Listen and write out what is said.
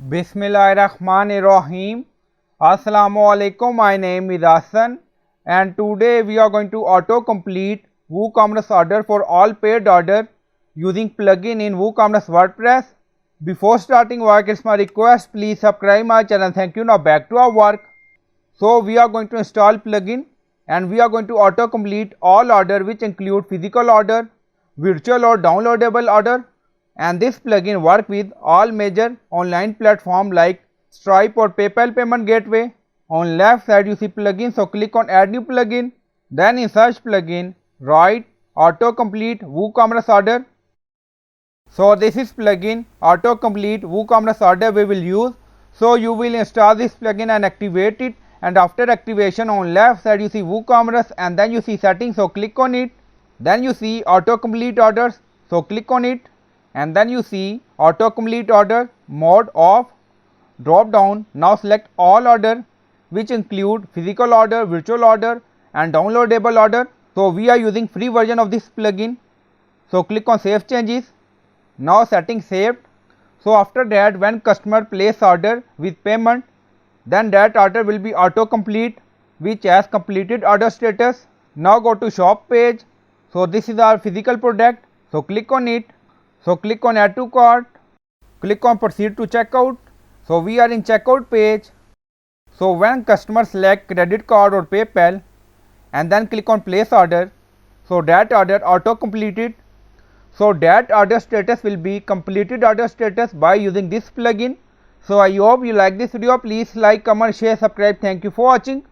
Bismillahirrahmanirrahim. Assalamu alaikum. My name is Hassan and today we are going to autocomplete WooCommerce order for all paid order using plugin in WooCommerce WordPress. Before starting work, it's my request, please subscribe my channel. Thank you. Now back to our work. So we are going to install plugin and we are going to autocomplete all order which include physical order, virtual or downloadable order. And this plugin works with all major online platforms like Stripe or PayPal payment gateway. On left side you see plugin, so click on add new plugin. Then in search plugin write autocomplete WooCommerce order. So this is plugin autocomplete WooCommerce order we will use. So you will install this plugin and activate it, and after activation on left side you see WooCommerce and then you see settings, so click on it. Then you see autocomplete orders, so click on it. And then you see autocomplete order mode off, drop down. Now select all order which include physical order, virtual order and downloadable order. So we are using free version of this plugin, so click on save changes. Now settings saved. So after that, when customer place order with payment, then that order will be autocomplete which has completed order status. Now go to shop page. So this is our physical product, so click on it. So click on add to cart, click on proceed to checkout. So we are in checkout page. So when customer select credit card or PayPal and then click on place order, so that order auto completed. So that order status will be completed order status by using this plugin. So I hope you like this video. Please like, comment, share, subscribe. Thank you for watching.